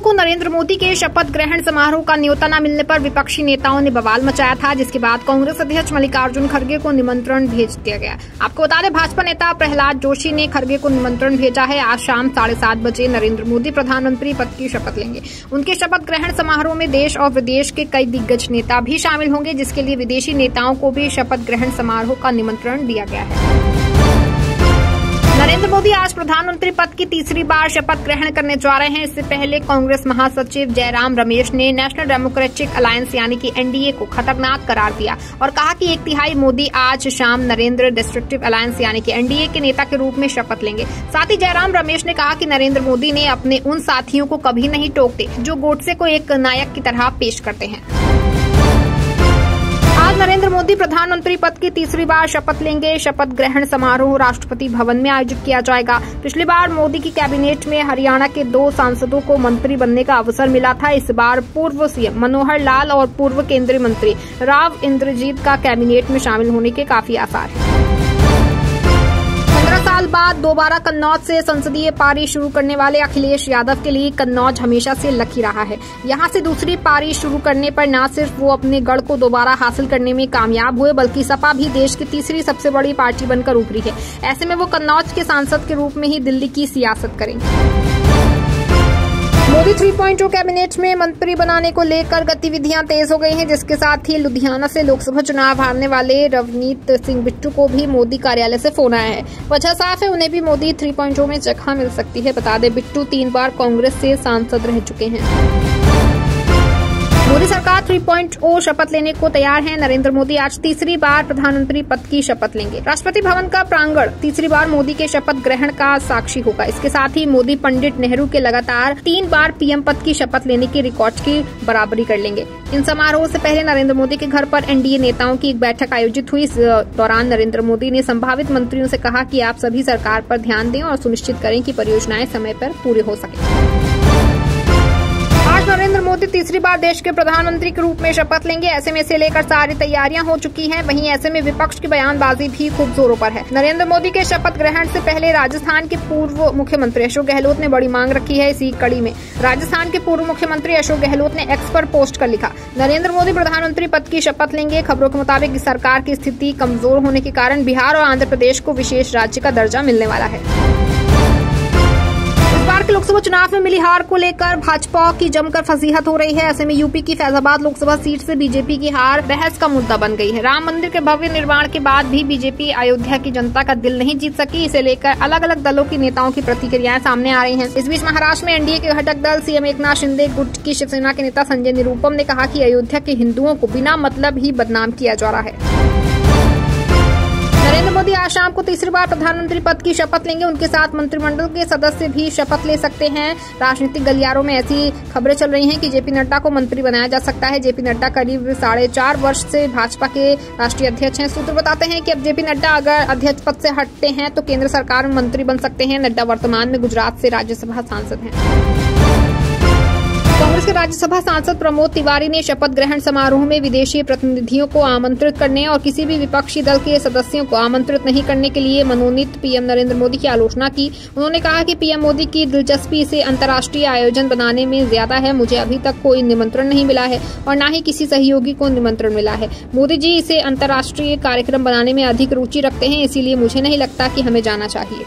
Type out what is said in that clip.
को नरेंद्र मोदी के शपथ ग्रहण समारोह का न्योता न मिलने पर विपक्षी नेताओं ने बवाल मचाया था, जिसके बाद कांग्रेस अध्यक्ष मल्लिकार्जुन खड़गे को निमंत्रण भेज दिया गया। आपको बता दें, भाजपा नेता प्रहलाद जोशी ने खड़गे को निमंत्रण भेजा है। आज शाम 7:30 बजे नरेंद्र मोदी प्रधानमंत्री पद की शपथ लेंगे। उनके शपथ ग्रहण समारोह में देश और विदेश के कई दिग्गज नेता भी शामिल होंगे, जिसके लिए विदेशी नेताओं को भी शपथ ग्रहण समारोह का निमंत्रण दिया गया है। नरेंद्र मोदी आज प्रधानमंत्री पद की तीसरी बार शपथ ग्रहण करने जा रहे हैं। इससे पहले कांग्रेस महासचिव जयराम रमेश ने नेशनल डेमोक्रेटिक अलायंस यानी कि एनडीए को खतरनाक करार दिया और कहा कि 1/3 मोदी आज शाम नरेंद्र डिस्ट्रक्टिव अलायंस यानी कि एनडीए के नेता के रूप में शपथ लेंगे। साथ ही जयराम रमेश ने कहा कि नरेंद्र मोदी ने अपने उन साथियों को कभी नहीं टोकते जो गोडसे को एक नायक की तरह पेश करते हैं। आज नरेंद्र मोदी प्रधानमंत्री पद की तीसरी बार शपथ लेंगे। शपथ ग्रहण समारोह राष्ट्रपति भवन में आयोजित किया जाएगा। पिछली बार मोदी की कैबिनेट में हरियाणा के 2 सांसदों को मंत्री बनने का अवसर मिला था। इस बार पूर्व सीएम मनोहर लाल और पूर्व केंद्रीय मंत्री राव इंद्रजीत का कैबिनेट में शामिल होने के काफी आसार हैं। 15 साल बाद दोबारा कन्नौज से संसदीय पारी शुरू करने वाले अखिलेश यादव के लिए कन्नौज हमेशा से लकी रहा है। यहां से दूसरी पारी शुरू करने पर न सिर्फ वो अपने गढ़ को दोबारा हासिल करने में कामयाब हुए, बल्कि सपा भी देश की तीसरी सबसे बड़ी पार्टी बनकर उभरी है। ऐसे में वो कन्नौज के सांसद के रूप में ही दिल्ली की सियासत करेंगे। मोदी 3.0 कैबिनेट में मंत्री बनाने को लेकर गतिविधियां तेज हो गई हैं, जिसके साथ ही लुधियाना से लोकसभा चुनाव हारने वाले रवनीत सिंह बिट्टू को भी मोदी कार्यालय से फोन आया है। वजह साफ है, उन्हें भी मोदी 3.0 में जगह मिल सकती है। बता दें, बिट्टू 3 बार कांग्रेस से सांसद रह चुके हैं। मोदी सरकार 3.0 शपथ लेने को तैयार है। नरेंद्र मोदी आज तीसरी बार प्रधानमंत्री पद की शपथ लेंगे। राष्ट्रपति भवन का प्रांगण तीसरी बार मोदी के शपथ ग्रहण का साक्षी होगा। इसके साथ ही मोदी पंडित नेहरू के लगातार 3 बार पीएम पद की शपथ लेने के रिकॉर्ड की बराबरी कर लेंगे। इन समारोह से पहले नरेंद्र मोदी के घर पर एनडीए नेताओं की एक बैठक आयोजित हुई। इस दौरान नरेंद्र मोदी ने संभावित मंत्रियों से कहा कि आप सभी सरकार पर ध्यान दें और सुनिश्चित करें कि परियोजनाएं समय पर पूरी हो सके। आज नरेंद्र मोदी तीसरी बार देश के प्रधानमंत्री के रूप में शपथ लेंगे। ऐसे में इसे लेकर सारी तैयारियां हो चुकी हैं। वहीं ऐसे में विपक्ष की बयानबाजी भी खूब जोरों पर है। नरेंद्र मोदी के शपथ ग्रहण से पहले राजस्थान के पूर्व मुख्यमंत्री अशोक गहलोत ने बड़ी मांग रखी है। इसी कड़ी में राजस्थान के पूर्व मुख्यमंत्री अशोक गहलोत ने एक्स पर पोस्ट कर लिखा, नरेंद्र मोदी प्रधानमंत्री पद की शपथ लेंगे। खबरों के मुताबिक इस सरकार की स्थिति कमजोर होने के कारण बिहार और आंध्र प्रदेश को विशेष राज्य का दर्जा मिलने वाला है। इस बार के लोकसभा चुनाव में मिली हार को लेकर भाजपा की जमकर फजीहत हो रही है। ऐसे में यूपी की फैजाबाद लोकसभा सीट से बीजेपी की हार बहस का मुद्दा बन गई है। राम मंदिर के भव्य निर्माण के बाद भी बीजेपी अयोध्या की जनता का दिल नहीं जीत सकी। इसे लेकर अलग अलग दलों के नेताओं की प्रतिक्रियाएं सामने आ रही हैं। इस बीच महाराष्ट्र में एनडीए के घटक दल सीएम एकनाथ शिंदे गुट की शिवसेना के नेता संजय निरुपम ने कहा कि अयोध्या के हिंदुओं को बिना मतलब ही बदनाम किया जा रहा है। नरेंद्र मोदी आज शाम को तीसरी बार प्रधानमंत्री पद की शपथ लेंगे। उनके साथ मंत्रिमंडल के सदस्य भी शपथ ले सकते हैं। राजनीतिक गलियारों में ऐसी खबरें चल रही हैं कि जेपी नड्डा को मंत्री बनाया जा सकता है। जेपी नड्डा करीब 4.5 वर्ष से भाजपा के राष्ट्रीय अध्यक्ष हैं। सूत्र बताते हैं कि अब जेपी नड्डा अगर अध्यक्ष पद से हटते हैं तो केंद्र सरकार में मंत्री बन सकते हैं। नड्डा वर्तमान में गुजरात से राज्यसभा सांसद हैं। कांग्रेस के राज्यसभा सांसद प्रमोद तिवारी ने शपथ ग्रहण समारोह में विदेशी प्रतिनिधियों को आमंत्रित करने और किसी भी विपक्षी दल के सदस्यों को आमंत्रित नहीं करने के लिए मनोनीत पीएम नरेंद्र मोदी की आलोचना की। उन्होंने कहा कि पीएम मोदी की दिलचस्पी इसे अंतर्राष्ट्रीय आयोजन बनाने में ज्यादा है। मुझे अभी तक कोई निमंत्रण नहीं मिला है और न ही किसी सहयोगी को निमंत्रण मिला है। मोदी जी इसे अंतर्राष्ट्रीय कार्यक्रम बनाने में अधिक रुचि रखते हैं, इसीलिए मुझे नहीं लगता कि हमें जाना चाहिए।